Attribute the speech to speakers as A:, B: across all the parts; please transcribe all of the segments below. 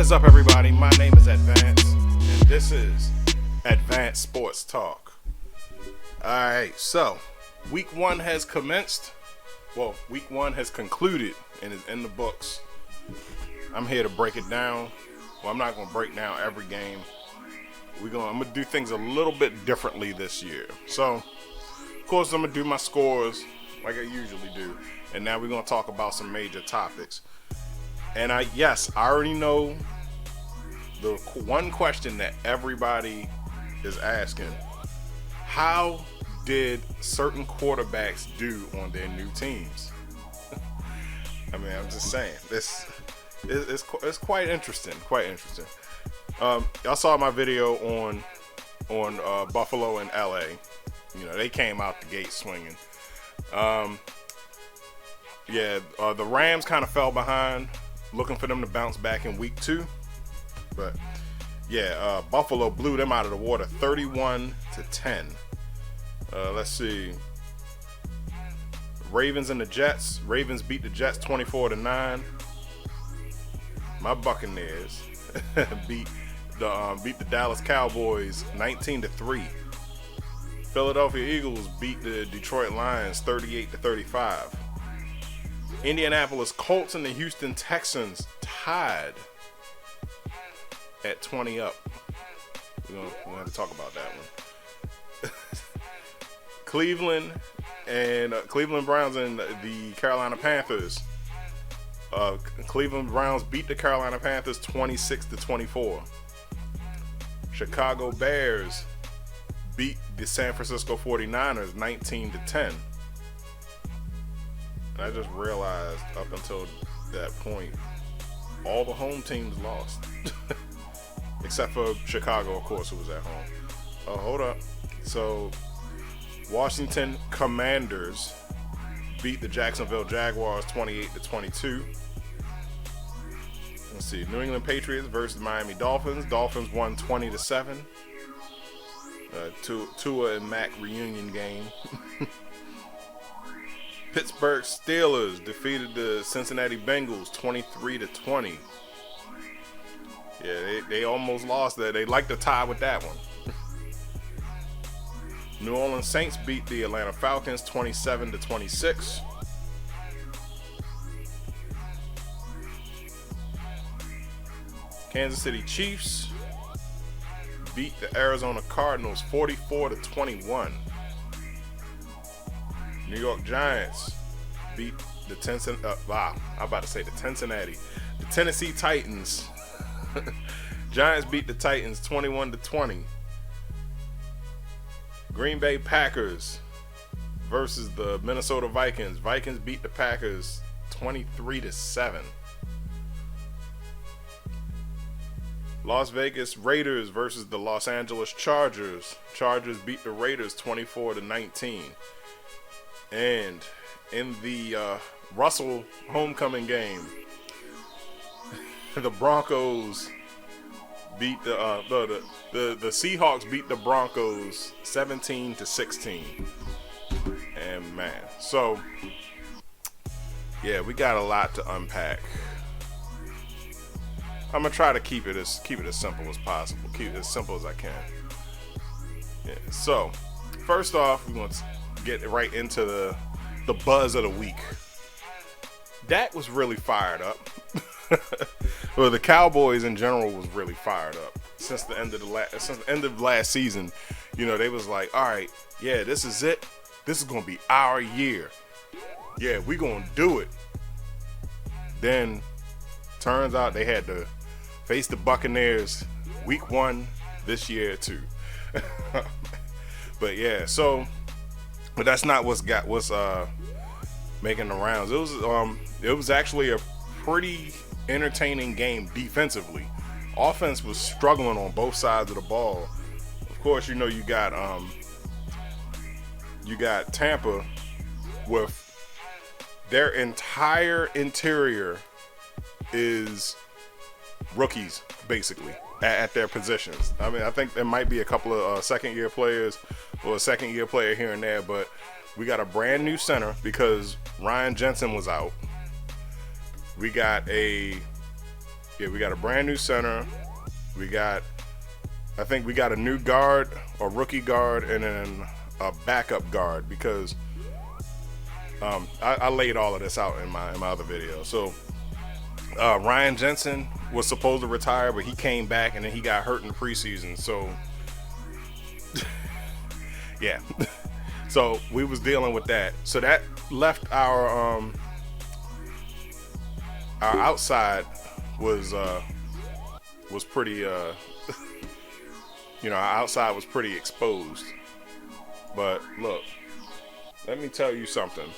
A: is up, everybody? My name is Advance, and this is Advanced Sports Talk. Alright, so week one has commenced. Well, week one has concluded and is in the books. I'm here to break it down. Well, I'm not going to break down every game. I'm going to do things a little bit differently this year. So, of course, I'm going to do my scores like I usually do. And now we're going to talk about some major topics. And I already know the one question that everybody is asking. How did certain quarterbacks do on their new teams? I mean, I'm just saying. This is quite interesting. Quite interesting. Y'all saw my video on Buffalo and LA. You know, they came out the gate swinging. The Rams kind of fell behind. Looking for them to bounce back in week two. But, Buffalo blew them out of the water 31-10. Let's see. Ravens and the Jets. Ravens beat the Jets 24-9. My Buccaneers beat the Dallas Cowboys 19-3. Philadelphia Eagles beat the Detroit Lions 38-35. Indianapolis Colts and the Houston Texans tied at 20 up. We're gonna have to talk about that one. Cleveland Browns and the Carolina Panthers. Cleveland Browns beat the Carolina Panthers 26-24. Chicago Bears beat the San Francisco 49ers 19-10. And I just realized up until that point, all the home teams lost. Except for Chicago, of course, who was at home. Oh, hold up. So, Washington Commanders beat the Jacksonville Jaguars 28-22. Let's see. New England Patriots versus Miami Dolphins. Dolphins won 20-7. Tua and Mac reunion game. Pittsburgh Steelers defeated the Cincinnati Bengals 23-20. Yeah, they almost lost that. They like to tie with that one. New Orleans Saints beat the Atlanta Falcons 27-26. Kansas City Chiefs beat the Arizona Cardinals 44-21. New York Giants beat the Tennessee Titans. Giants beat the Titans 21-20. Green Bay Packers versus the Minnesota Vikings. Vikings beat the Packers 23-7. Las Vegas Raiders versus the Los Angeles Chargers. Chargers beat the Raiders 24-19. And in the Russell homecoming game, the Broncos beat the Seahawks beat the Broncos 17-16. And man, so yeah, we got a lot to unpack. I'm gonna try to keep it as simple as possible. Keep it as simple as I can. Yeah. So first off, we want to get right into the buzz of the week. Dak was really fired up. Well, the Cowboys in general was really fired up since the end of last season. You know, they was like, all right, yeah, this is it. This is gonna be our year. Yeah, we gonna do it. Then turns out they had to face the Buccaneers week one this year too. But yeah, but that's not what's making the rounds. It was actually a pretty entertaining game defensively. Offense was struggling on both sides of the ball. Of course, you know you got Tampa with their entire interior is rookies basically at their positions. I mean, I think there might be a couple of second-year players or a second-year player here and there, but we got a brand new center because Ryan Jensen was out. We got a Yeah, we got a brand new center. I think we got a new guard, a rookie guard, and then a backup guard because I laid all of this out in my other video. So Ryan Jensen was supposed to retire, but he came back and then he got hurt in the preseason. So yeah, so we was dealing with that. So that left our outside was pretty our outside was pretty exposed. But look, let me tell you something.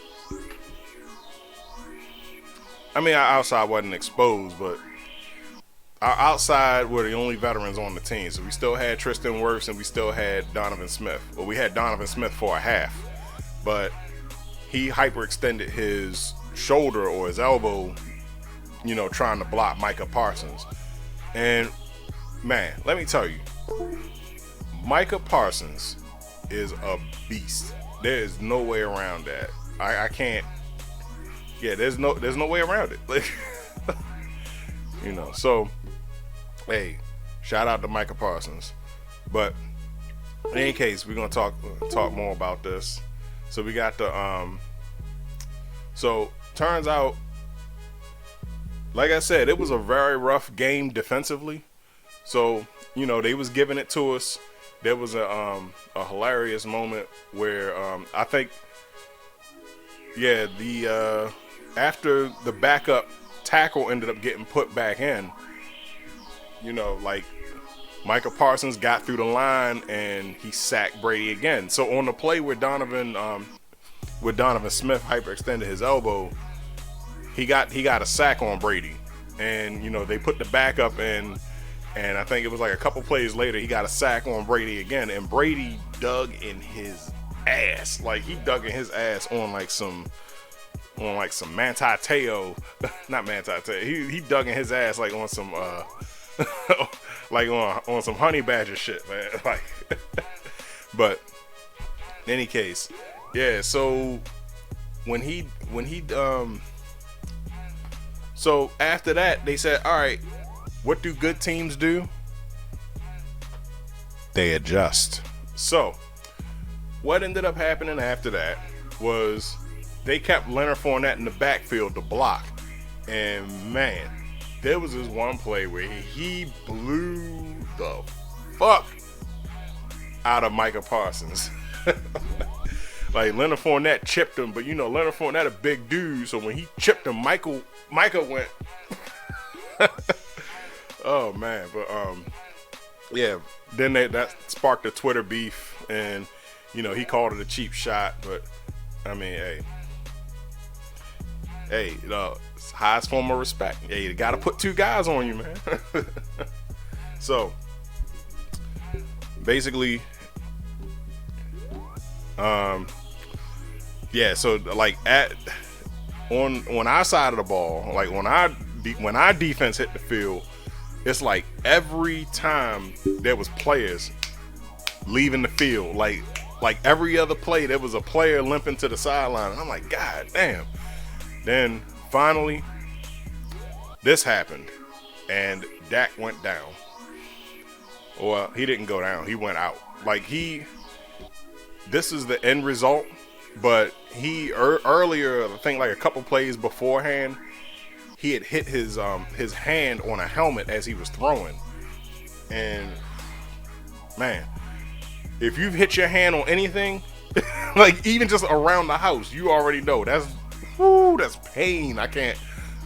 A: I mean, our outside wasn't exposed, but our outside were the only veterans on the team. So we still had Tristan Wirfs and we still had Donovan Smith. Well, we had Donovan Smith for a half, but he hyperextended his shoulder or his elbow, trying to block Micah Parsons. And man, let me tell you, Micah Parsons is a beast. There is no way around that. I can't. Yeah, there's no way around it. Like, so hey, shout out to Micah Parsons. But in any case, we're gonna talk more about this. So we got the so turns out, like I said, it was a very rough game defensively. So they was giving it to us. There was a hilarious moment where I think, the after the backup tackle ended up getting put back in, like Micah Parsons got through the line and he sacked Brady again. So on the play where Donovan Smith hyperextended his elbow, he got a sack on Brady, and they put the backup in. And I think it was like a couple plays later, he got a sack on Brady again, and Brady dug in his ass. Like, he dug in his ass on some Manti Te'o, not Manti Te'o. He dug in his ass like on some like on some honey badger shit, man. Like, but in any case, yeah. So so after that, they said, all right, what do good teams do? They adjust. So what ended up happening after that was they kept Leonard Fournette in the backfield to block. And man, there was this one play where he blew the fuck out of Micah Parsons. Like, Leonard Fournette chipped him, but Leonard Fournette a big dude, so when he chipped him, Micah went oh man. But yeah, then that sparked a Twitter beef, and he called it a cheap shot. But I mean, hey, it's highest form of respect. Hey, you gotta put two guys on you, man. So basically, yeah, so like on our side of the ball, like when our defense hit the field, it's like every time there was players leaving the field, like every other play there was a player limping to the sideline, and I'm like, God damn. Then finally this happened, and Dak went down. Well, he didn't go down, he went out. Like, this is the end result, but he earlier, I think like a couple plays beforehand, he had hit his hand on a helmet as he was throwing. And man, if you've hit your hand on anything, like even just around the house, you already know that's pain. I can't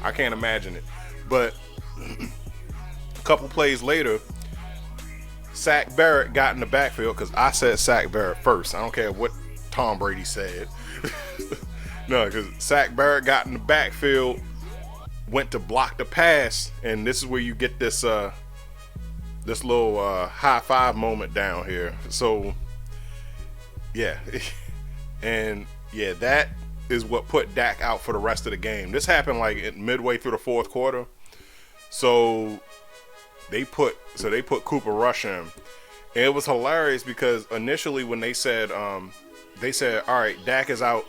A: imagine it. But a couple plays later, Sack Barrett got in the backfield, because I said Sack Barrett first. I don't care what Tom Brady said. No, because Sack Barrett got in the backfield, went to block the pass, and this is where you get this this little high five moment down here. So yeah, and yeah, that is what put Dak out for the rest of the game. This happened like midway through the fourth quarter. So they put Cooper Rush in. And it was hilarious because initially when they said, all right, Dak is out.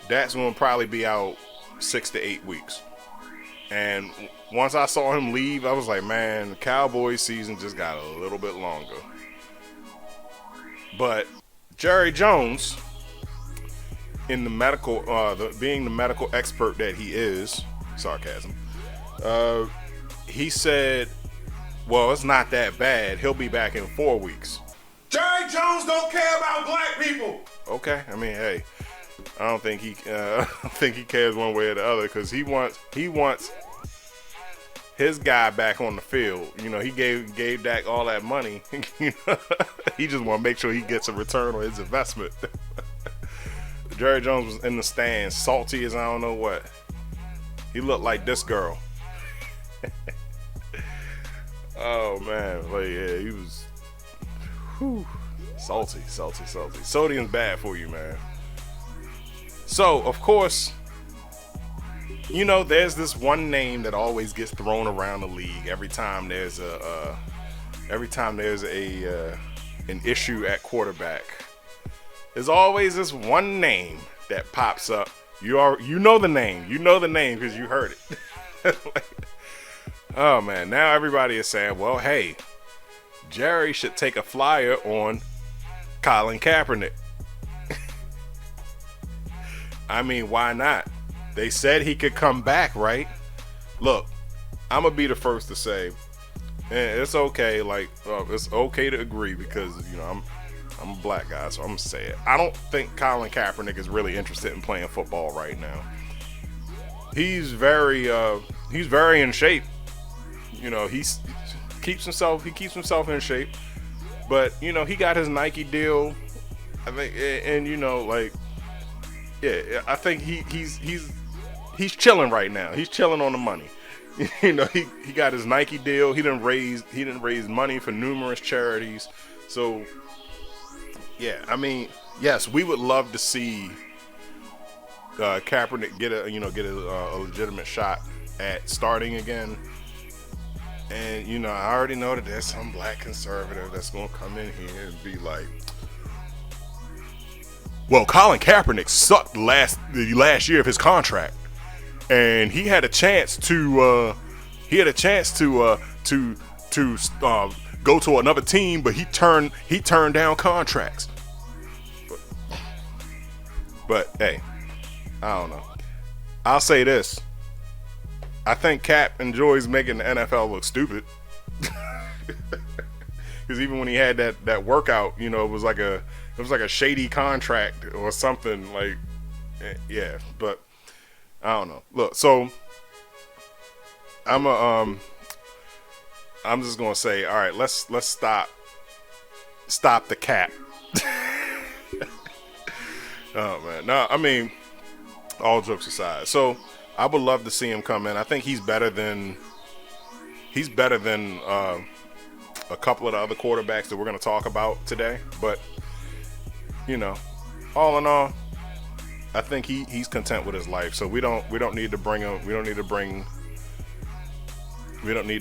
A: Dak's going to probably be out 6 to 8 weeks. And once I saw him leave, I was like, man, the Cowboys season just got a little bit longer. But Jerry Jones, in the medical, being the medical expert that he is, sarcasm, he said, well, it's not that bad. He'll be back in 4 weeks. Jerry Jones don't care about black people. Okay, I mean, hey, I don't think he cares one way or the other, because he wants his guy back on the field. You know, he gave Dak all that money. He just want to make sure he gets a return on his investment. Jerry Jones was in the stands, salty as I don't know what. He looked like this girl. Oh man, like yeah, he was salty. Sodium's bad for you, man. So of course, you know, there's this one name that always gets thrown around the league every time there's an issue at quarterback. There's always this one name that pops up. You know the name because you heard it. Oh man, now everybody is saying, well, hey, Jerry should take a flyer on Colin Kaepernick. I mean, why not? They said he could come back, right? Look, I'm gonna be the first to say, and it's okay. Like, it's okay to agree because you know I'm a black guy, so I'm gonna say it. I don't think Colin Kaepernick is really interested in playing football right now. He's very in shape. You know, he keeps himself in shape. But you know, he got his Nike deal. I think, and you know, like, yeah, I think he's chilling right now. He's chilling on the money. You know, he got his Nike deal. He didn't raise money for numerous charities. So yeah, I mean, yes, we would love to see Kaepernick get a legitimate shot at starting again. And you know, I already know that there's some black conservative that's gonna come in here and be like, well, Colin Kaepernick sucked the last year of his contract, and he had a chance to go to another team, but he turned down contracts. But hey, I don't know. I'll say this. I think Cap enjoys making the NFL look stupid. Because even when he had that workout, you know, it was like a shady contract or something, like, yeah. But I don't know. Look, so I'm just gonna say, all right, let's stop the cap. Oh man, no, I mean, all jokes aside, so I would love to see him come in. I think he's better than a couple of the other quarterbacks that we're going to talk about today. But you know, all in all, I think he's content with his life. So we don't need to bring him. We don't need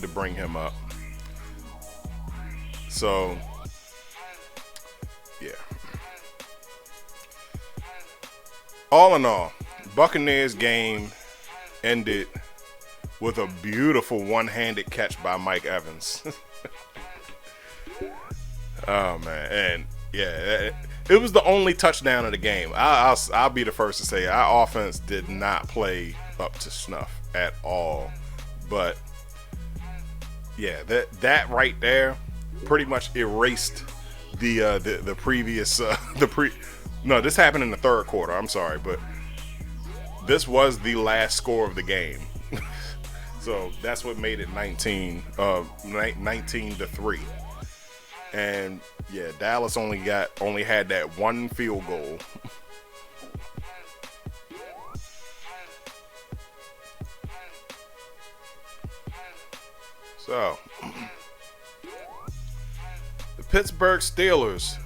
A: to bring him up. So yeah. All in all, Buccaneers game ended with a beautiful one-handed catch by Mike Evans. Oh man, and yeah, it was the only touchdown of the game. I'll be the first to say our offense did not play up to snuff at all. But yeah, that right there pretty much erased the previous No, this happened in the third quarter. I'm sorry, but this was the last score of the game. So that's what made it 19-3. And yeah, Dallas only had that one field goal. So the Pittsburgh Steelers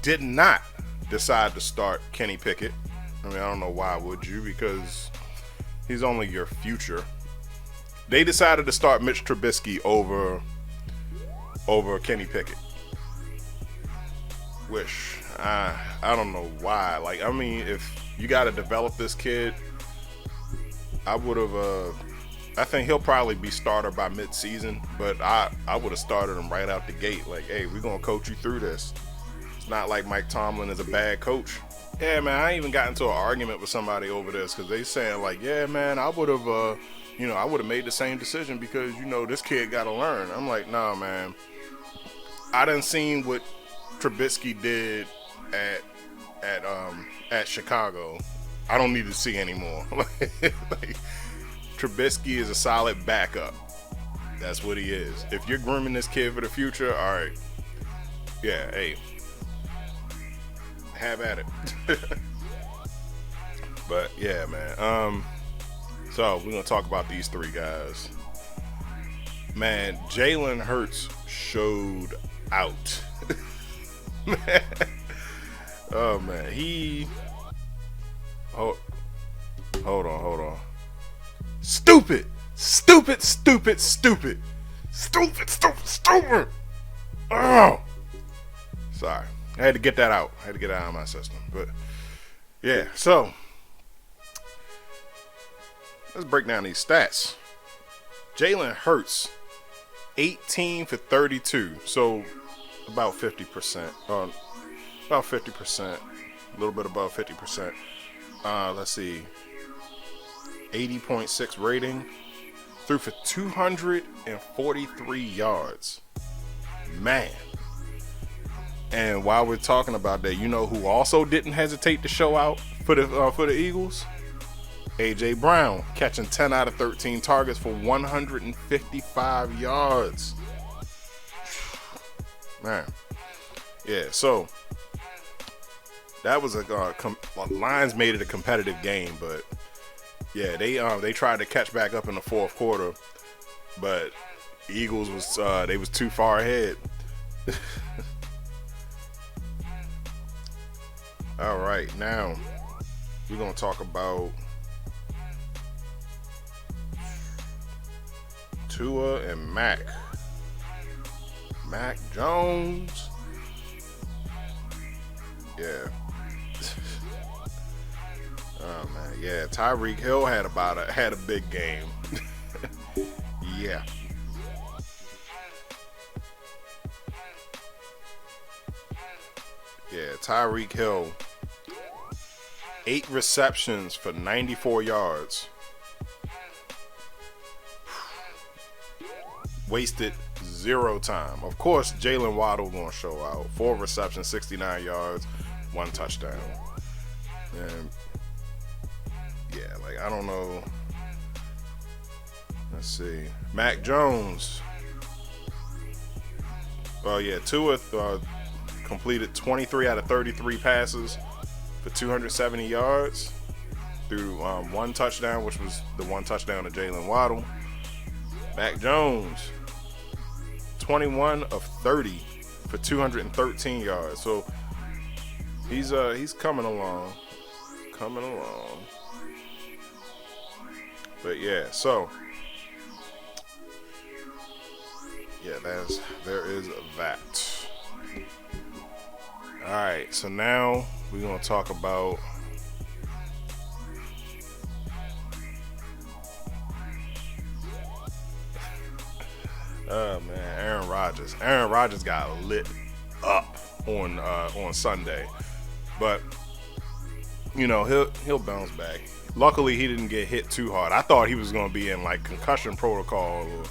A: did not decide to start Kenny Pickett. I mean, I don't know why would you, because he's only your future. They decided to start Mitch Trubisky over Kenny Pickett. Which I don't know why. Like, I mean, if you got to develop this kid, I would have I think he'll probably be starter by mid-season, but I would have started him right out the gate. Like, hey, we're gonna coach you through this. It's not like Mike Tomlin is a bad coach. Yeah, man, I even got into an argument with somebody over this because they saying like, yeah, man, I would have, I would have made the same decision because this kid got to learn. I'm like, nah, man. I done seen what Trubisky did at Chicago. I don't need to see anymore. Like, Trubisky is a solid backup. That's what he is. If you're grooming this kid for the future, all right. Yeah, hey. Have at it. But yeah, man. So we're gonna talk about these three guys. Man, Jalen Hurts showed out. Man. Oh man, hold on. Stupid. Oh, sorry. I had to get that out. I had to get it out of my system. But yeah, so let's break down these stats. Jalen Hurts, 18 for 32, so about 50%. About 50%, a little bit above 50%. Let's see, 80.6 rating, threw for 243 yards. Man. And while we're talking about that, you know who also didn't hesitate to show out for the Eagles? A.J. Brown, catching 10 out of 13 targets for 155 yards. Man. Yeah, so that was Lions made it a competitive game, but yeah, they tried to catch back up in the fourth quarter, but Eagles was too far ahead. All right, now we're gonna talk about Tua and Mac Jones. Yeah. Oh man, yeah. Tyreek Hill had a big game. Yeah. Yeah, Tyreek Hill, 8 receptions for 94 yards. Wasted 0 time. Of course, Jalen Waddle gonna show out. 4 receptions, 69 yards, 1 touchdown. And yeah, like I don't know. Let's see. Mac Jones. Well, yeah, Tua completed 23 out of 33 passes for 270 yards through 1 touchdown, which was the 1 touchdown to Jalen Waddle. Mac Jones, 21 of 30 for 213 yards. So he's coming along. But yeah, so yeah, there is that. All right, so now we're gonna talk about oh man, Aaron Rodgers. Aaron Rodgers got lit up on Sunday, but he'll bounce back. Luckily, he didn't get hit too hard. I thought he was gonna be in like concussion protocol or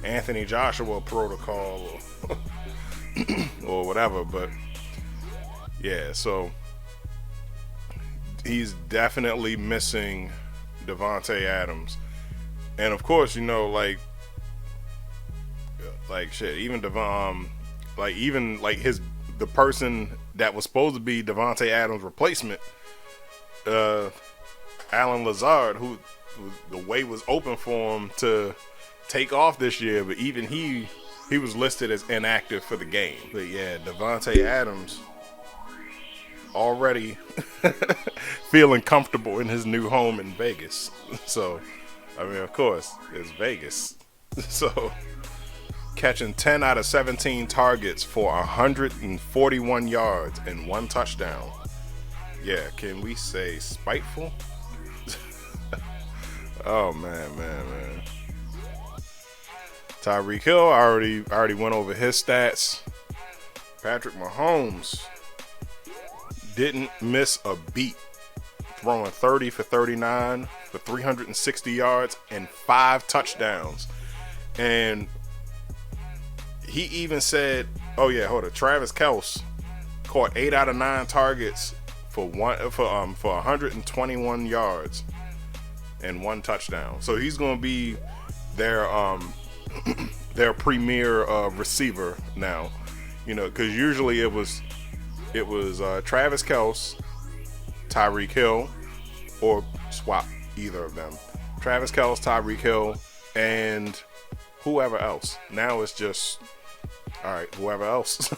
A: Anthony Joshua protocol or, or whatever, but yeah, so he's definitely missing Davante Adams, and of course, like shit. Even the person that was supposed to be Davante Adams' replacement, Alan Lazard, who the way was open for him to take off this year, but even he was listed as inactive for the game. But yeah, Davante Adams already feeling comfortable in his new home in Vegas. So, I mean, of course, it's Vegas. So, catching 10 out of 17 targets for 141 yards and 1 touchdown. Yeah, can we say spiteful? Oh man. Tyreek Hill already went over his stats. Patrick Mahomes didn't miss a beat, throwing 30 for 39 for 360 yards and 5 touchdowns. And he even said, "Oh yeah, hold on." Travis Kelce caught 8 out of 9 targets for 121 yards and 1 touchdown. So he's going to be their their premier receiver now. You know, because usually it was Travis Kelce, Tyreek Hill, or swap either of them. Travis Kelce, Tyreek Hill, and whoever else. Now it's just, all right, whoever else.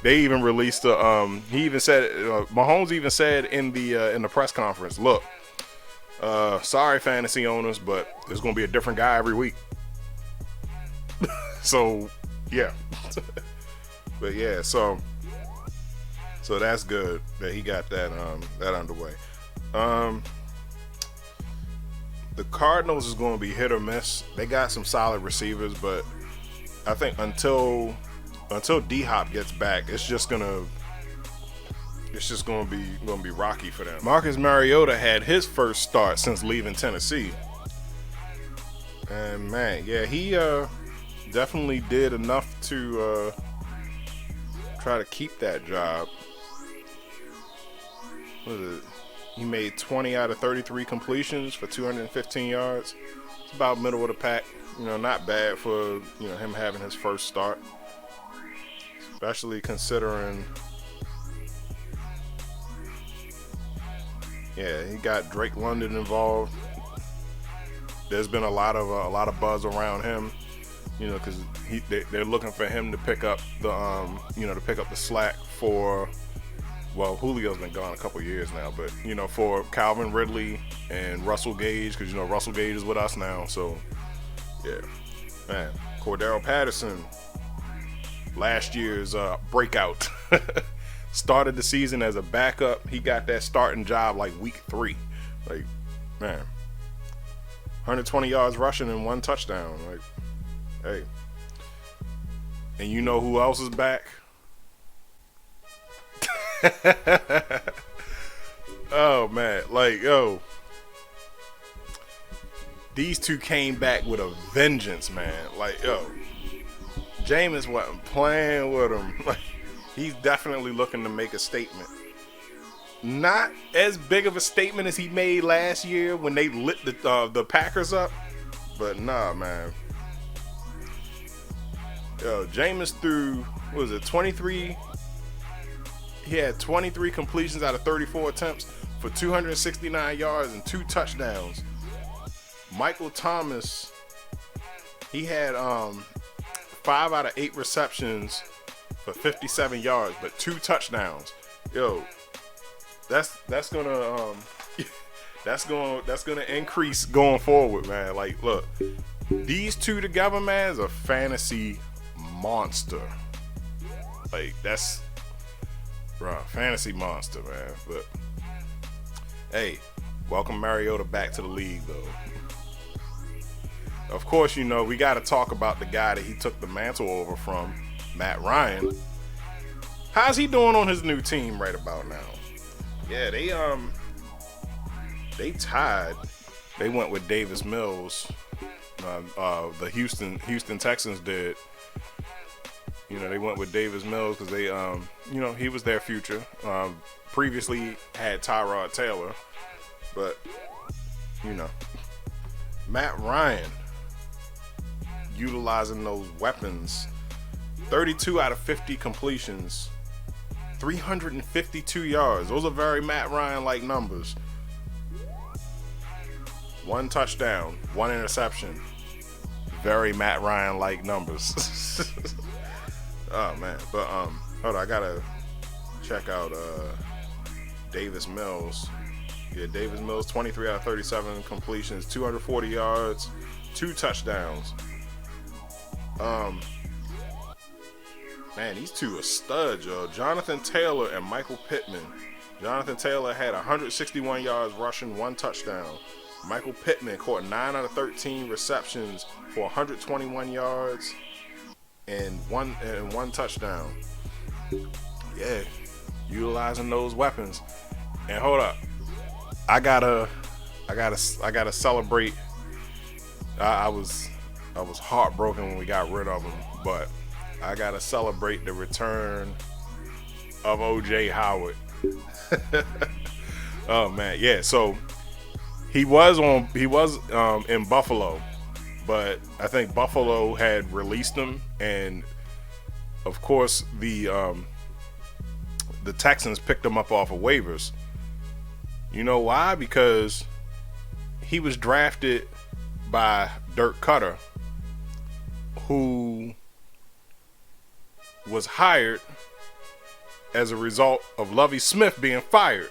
A: They even released a. He even said, Mahomes even said in the press conference, "Look, sorry, fantasy owners, but there's going to be a different guy every week." So, yeah. But yeah, so that's good that he got that underway. The Cardinals is going to be hit or miss. They got some solid receivers, but I think until D-Hop gets back, it's just gonna be rocky for them. Marcus Mariota had his first start since leaving Tennessee, and man, yeah, he definitely did enough to try to keep that job. What is it? He made 20 out of 33 completions for 215 yards. It's about middle of the pack. You know, not bad for, you know, him having his first start. Especially considering, yeah, he got Drake London involved. There's been a lot of buzz around him, you know, because they're looking for him to pick up the slack for. Well, Julio's been gone a couple years now, but, you know, for Calvin Ridley and Russell Gage, because, you know, Russell Gage is with us now. So, yeah. Man, Cordero Patterson, last year's breakout. Started the season as a backup. He got that starting job like week 3. Like, man, 120 yards rushing and 1 touchdown. Like, hey. And you know who else is back? Oh man, like, yo, these two came back with a vengeance, man. Like, yo, Jameis wasn't playing with him. Like, he's definitely looking to make a statement. Not as big of a statement as he made last year when they lit the Packers up, but nah, man. Yo, Jameis threw, what was it, 23? He had 23 completions out of 34 attempts for 269 yards and 2 touchdowns. Michael Thomas, he had 5 out of 8 receptions for 57 yards, but 2 touchdowns. Yo, that's gonna that's gonna increase going forward, man. Like, look, these two together, man, is a fantasy monster. Like, that's. Right, fantasy monster, man. But hey, welcome Mariota back to the league, though. Of course, you know we got to talk about the guy that he took the mantle over from, Matt Ryan. How's he doing on his new team right about now? Yeah, they tied. They went with Davis Mills. The Houston Texans did. You know, they went with Davis Mills because they, you know, he was their future. Previously had Tyrod Taylor, but, you know, Matt Ryan utilizing those weapons. 32 out of 50 completions, 352 yards. Those are very Matt Ryan-like numbers. 1 touchdown, 1 interception. Very Matt Ryan-like numbers. Oh man, but hold on, I gotta check out Davis Mills. Yeah, Davis Mills, 23 out of 37 completions, 240 yards, 2 touchdowns. Man, these two are studs, yo. Jonathan Taylor and Michael Pittman. Jonathan Taylor had 161 yards rushing, 1 touchdown. Michael Pittman caught 9 out of 13 receptions for 121 yards and one touchdown. Yeah, utilizing those weapons. And hold up, I gotta celebrate. I was heartbroken when we got rid of him, but I gotta celebrate the return of OJ Howard. Oh man, yeah. So he was in Buffalo, but I think Buffalo had released him, and of course the Texans picked him up off of waivers. You know why? Because he was drafted by Dirk Cutter, who was hired as a result of Lovie Smith being fired.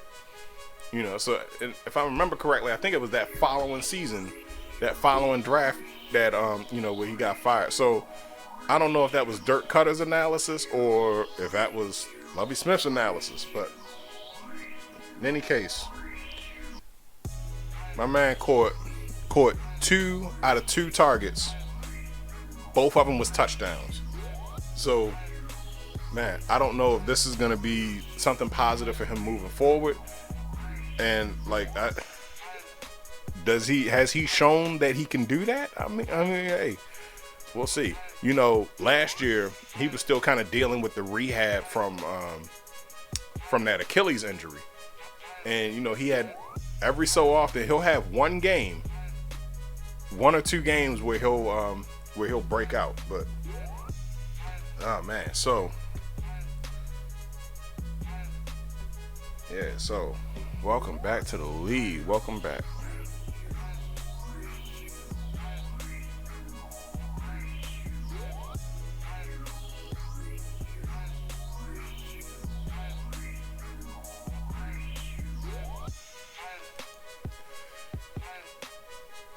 A: You know, so if I remember correctly, I think it was that following season, that following draft that where he got fired. So I don't know if that was Dirk Cutter's analysis or if that was Lovie Smith's analysis, but in any case, my man caught 2 out of 2 targets. Both of them was touchdowns. So, man, I don't know if this is going to be something positive for him moving forward. And has he shown that he can do that? I mean, hey, we'll see. You know, last year he was still kind of dealing with the rehab from that Achilles injury, and you know he had every so often he'll have one or two games where he'll break out. But oh man, so yeah, so welcome back to the league. Welcome back.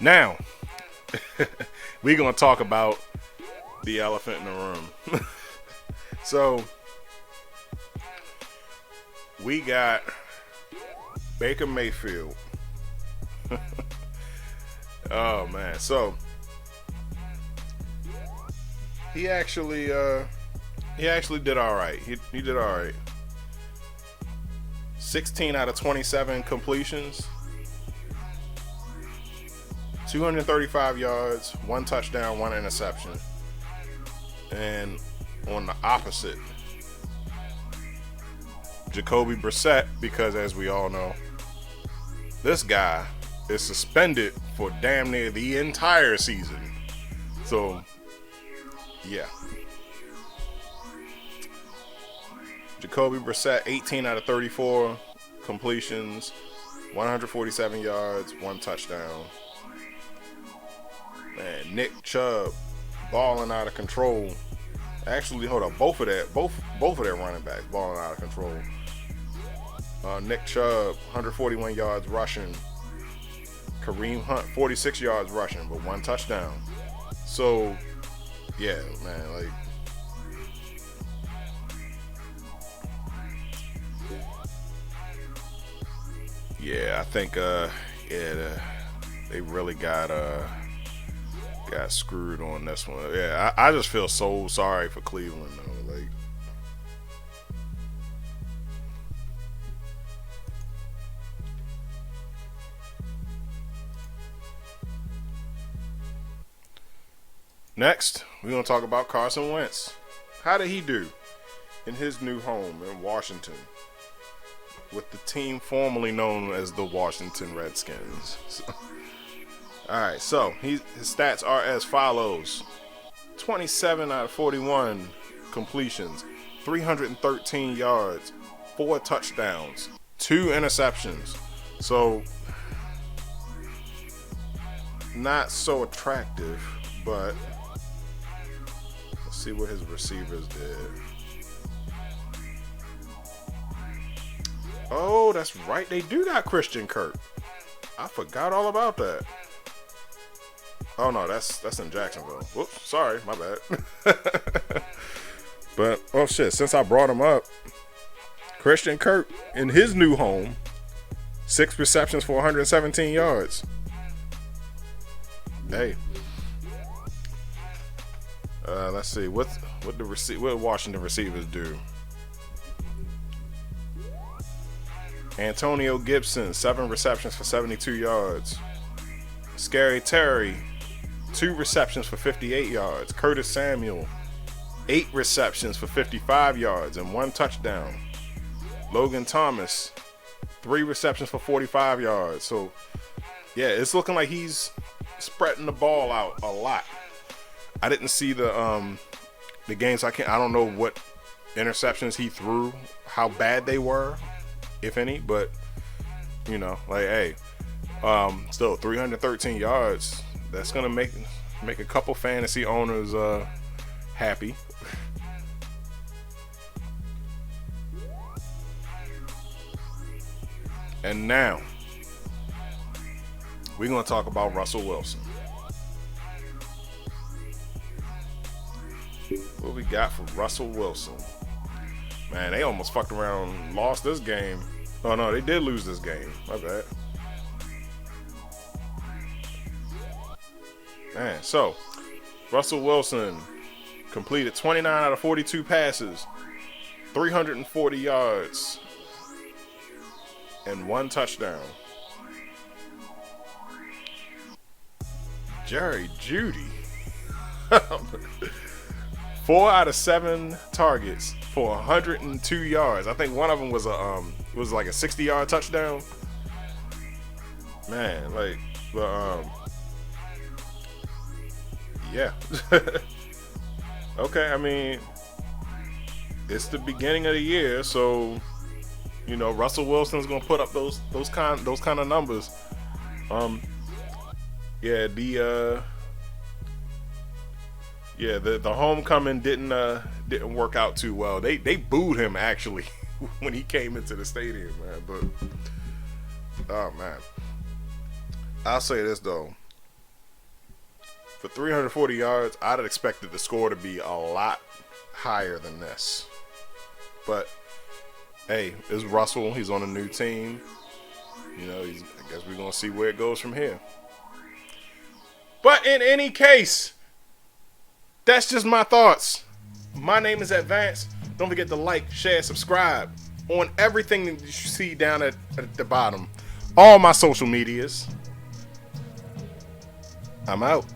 A: Now, we're going to talk about the elephant in the room. So, we got Baker Mayfield. Oh, man. So, he actually did all right. He did all right. 16 out of 27 completions. 235 yards, 1 touchdown, 1 interception. And on the opposite, Jacoby Brissett, because as we all know, this guy is suspended for damn near the entire season. So, yeah. Jacoby Brissett, 18 out of 34 completions, 147 yards, 1 touchdown. Man, Nick Chubb balling out of control. Actually, hold up, both of their running backs balling out of control. Nick Chubb, 141 yards rushing. Kareem Hunt, 46 yards rushing, but 1 touchdown. So, yeah, man, yeah, I think, they really got screwed on this one. Yeah, I just feel so sorry for Cleveland though. Next, we're gonna talk about Carson Wentz. How did he do in his new home in Washington with the team formerly known as the Washington Redskins? Alright, so his stats are as follows. 27 out of 41 completions, 313 yards, 4 touchdowns, 2 interceptions. So, not so attractive, but let's see what his receivers did. Oh, that's right, they do got Christian Kirk. I forgot all about that. Oh no, that's in Jacksonville. Whoops, sorry, my bad. But oh shit, since I brought him up, Christian Kirk in his new home, 6 receptions for 117 yards. Hey, let's see what Washington receivers do. Antonio Gibson, 7 receptions for 72 yards. Scary Terry, 2 receptions for 58 yards. Curtis Samuel, 8 receptions for 55 yards and 1 touchdown. Logan Thomas, 3 receptions for 45 yards. So, yeah, it's looking like he's spreading the ball out a lot. I didn't see the games. I don't know what interceptions he threw, how bad they were, if any. But you know, like, hey, still 313 yards. That's gonna make a couple fantasy owners happy. And now we're gonna talk about Russell Wilson. What we got for Russell Wilson? Man, they almost fucked around and lost this game. Oh no, they did lose this game. My bad. Man, so Russell Wilson completed 29 out of 42 passes, 340 yards, and 1 touchdown. Jerry Jeudy. 4 out of 7 targets for 102 yards. I think one of them was like a 60-yard touchdown. Man, like, but yeah. Okay, I mean, it's the beginning of the year, so you know Russell Wilson's gonna put up those kind of numbers. Yeah, the homecoming didn't work out too well. They booed him actually when he came into the stadium, man. But oh man, I'll say this though. For 340 yards, I'd have expected the score to be a lot higher than this. But hey, it's Russell. He's on a new team. You know, I guess we're gonna see where it goes from here. But in any case, that's just my thoughts. My name is Advance. Don't forget to like, share, subscribe on everything that you see down at the bottom. All my social medias. I'm out.